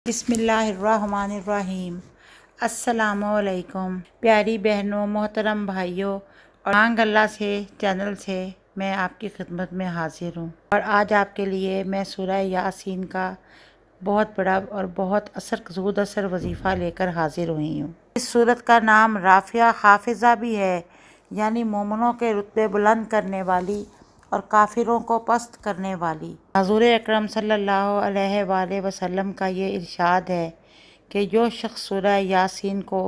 बिस्मिल्लाहिर्रहमानिर्रहीम। अस्सलामुअलैकुम प्यारी बहनों, मोहतरम भाइयों, और मांग अल्लाह से चैनल से मैं आपकी खिदमत में हाजिर हूँ। और आज आपके लिए मैं सूरह यासीन का बहुत बड़ा और बहुत ज़ूद असर वजीफ़ा लेकर हाजिर हुई हूँ। इस सूरत का नाम राफ़िया हाफिज़ा भी है, यानी मोमिनों के रुतबे बुलंद करने वाली और काफिरों को पस्त करने वाली। हज़ूर अकरम सल्लल्लाहु अलैहि वसल्लम का ये इरशाद है कि जो शख्स सूरह यासीन को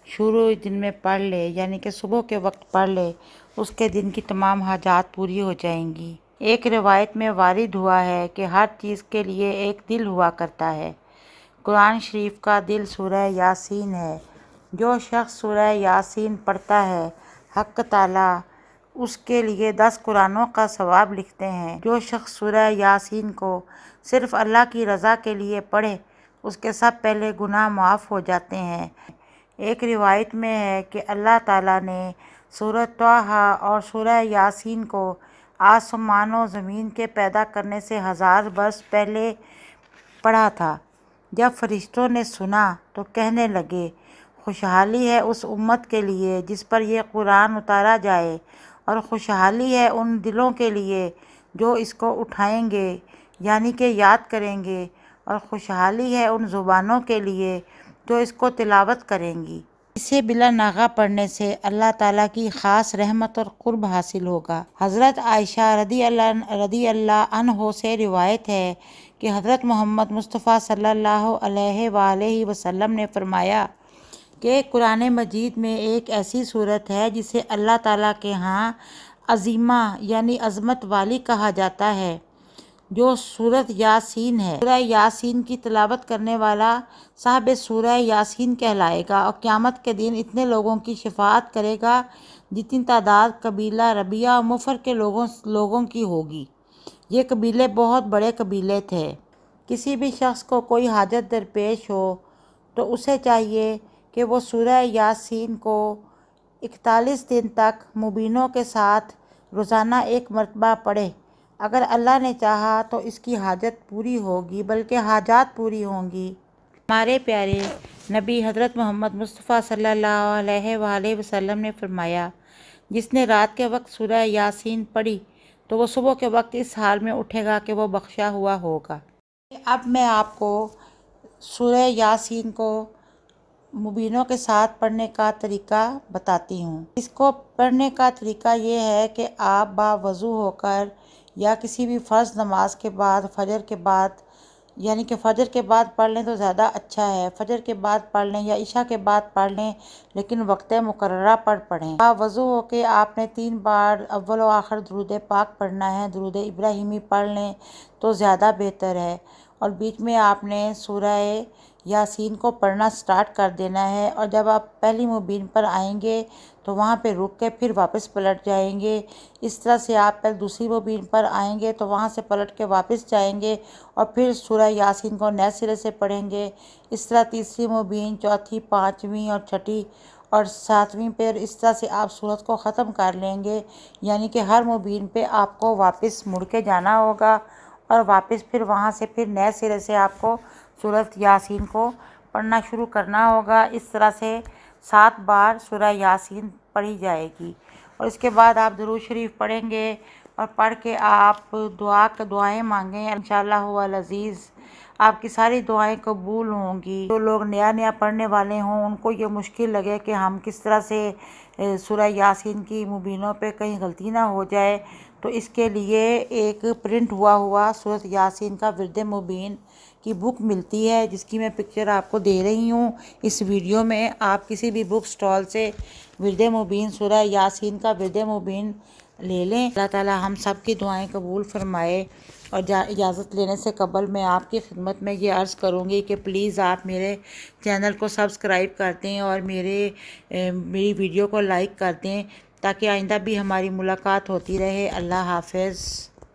शुरू दिन में पढ़ ले, यानी कि सुबह के वक्त पढ़ ले, उसके दिन की तमाम हाजात पूरी हो जाएंगी। एक रिवायत में वारिद हुआ है कि हर चीज़ के लिए एक दिल हुआ करता है। कुरान शरीफ का दिल सूरह यासीन है। जो शख्स सूरह यासीन पढ़ता है, हक़ ताला उसके लिए 10 कुरानों का सवाब लिखते हैं। जो शख्स सूरह यासीन को सिर्फ़ अल्लाह की रज़ा के लिए पढ़े, उसके सब पहले गुनाह माफ़ हो जाते हैं। एक रिवायत में है कि अल्लाह ताला ने सूरह तौहा और सूरह यासीन को आसमान और ज़मीन के पैदा करने से 1000 बरस पहले पढ़ा था। जब फरिश्तों ने सुना तो कहने लगे, खुशहाली है उस उम्मत के लिए जिस पर यह कुरान उतारा जाए, और खुशहाली है उन दिलों के लिए जो इसको उठाएंगे, यानी कि याद करेंगे, और खुशहाली है उन ज़ुबानों के लिए जो इसको तिलावत करेंगी। इसे बिला नागा पढ़ने से अल्लाह ताला की ख़ास रहमत और क़ुर्ब हासिल होगा। हज़रत आयशा रदी अल्लाह अन्हो से रिवायत है कि हज़रत मोहम्मद मुस्तफ़ा सल्लल्लाहु अलैहि वसल्लम ने फरमाया कि कुरान मजीद में एक ऐसी सूरत है जिसे अल्लाह ताला के यहाँ अज़ीमा यानी अज़मत वाली कहा जाता है, जो सूरत यासीन है। सूरह यासीन की तिलावत करने वाला साहिब सूरह यासीन कहलाएगा और क़यामत के दिन इतने लोगों की शफाअत करेगा जितनी तादाद कबीला रबिया और मुफर के लोगों की होगी। ये कबीले बहुत बड़े कबीले थे। किसी भी शख्स को कोई हाजत दरपेश हो तो उसे चाहिए कि वो सूरह यासीन को 41 दिन तक मुबीनों के साथ रोज़ाना एक मरतबा पढ़े। अगर अल्लाह ने चाहा तो इसकी हाजत पूरी होगी, बल्कि हाजात पूरी होंगी। हमारे प्यारे नबी हज़रत मोहम्मद मुस्तफ़ा सल्लल्लाहु अलैहि वसल्लम ने फरमाया, जिसने रात के वक्त सूरह यासीन पढ़ी तो वो सुबह के वक्त इस हाल में उठेगा कि वो बख्शा हुआ होगा। अब मैं आपको सूरह यासीन को मुबीनों के साथ पढ़ने का तरीका बताती हूँ। इसको पढ़ने का तरीका ये है कि आप बावज़ू होकर या किसी भी फ़र्ज़ नमाज के बाद, फ़जर के बाद, यानी कि फ़जर के बाद पढ़ लें तो ज़्यादा अच्छा है। फ़जर के बाद पढ़ लें या इशा के बाद पढ़ लें, लेकिन वक्त मुकर्ररा पर पढ़ें। बावज़ू होकर आपने 3 बार अव्वल व आखिर दुरूद पाक पढ़ना है। दुरूद इब्राहिमी पढ़ लें तो ज़्यादा बेहतर है। और बीच में आपने सूरह यासीन को पढ़ना स्टार्ट कर देना है, और जब आप पहली मुबीन पर आएंगे तो वहाँ पे रुक के फिर वापस पलट जाएंगे। इस तरह से आप पहले दूसरी मुबीन पर आएंगे तो वहाँ से पलट के वापस जाएंगे और फिर सूरह यासीन को नए सिरे से पढ़ेंगे। इस तरह तीसरी मुबीन, चौथी, पाँचवीं और छठी और सातवीं पर इस तरह से आप सूरत को ख़त्म कर लेंगे। यानी कि हर मुबीन पे आपको वापस मुड़ के जाना होगा और वापस फिर वहाँ से फिर नए सिरे से आपको सूरत यासीन को पढ़ना शुरू करना होगा। इस तरह से 7 बार सूरह यासीन पढ़ी जाएगी। और इसके बाद आप दुरूद शरीफ पढ़ेंगे और पढ़ के आप दुआएं मांगें। इंशाअल्लाह हुवल अज़ीज़ आपकी सारी दुआएं कबूल होंगी। जो लोग नया पढ़ने वाले हों, उनको ये मुश्किल लगे कि हम किस तरह से सूरह यासीन की मुबीनों पे कहीं गलती ना हो जाए, तो इसके लिए एक प्रिंट हुआ सूरत यासीन का विर्द मुबीन की बुक मिलती है, जिसकी मैं पिक्चर आपको दे रही हूँ इस वीडियो में। आप किसी भी बुक स्टॉल से विर्द मुबीन, सूरह यासीन का विर्द मुबीन ले लें। अल्लाह ताला हम सब की दुआएं कबूल फरमाए। और इजाज़त लेने से कबल मैं आपकी खिदमत में ये अर्ज़ करूँगी कि प्लीज़ आप मेरे चैनल को सब्सक्राइब कर दें और मेरी वीडियो को लाइक कर दें, ताकि आइंदा भी हमारी मुलाकात होती रहे। अल्लाह हाफ़िज़।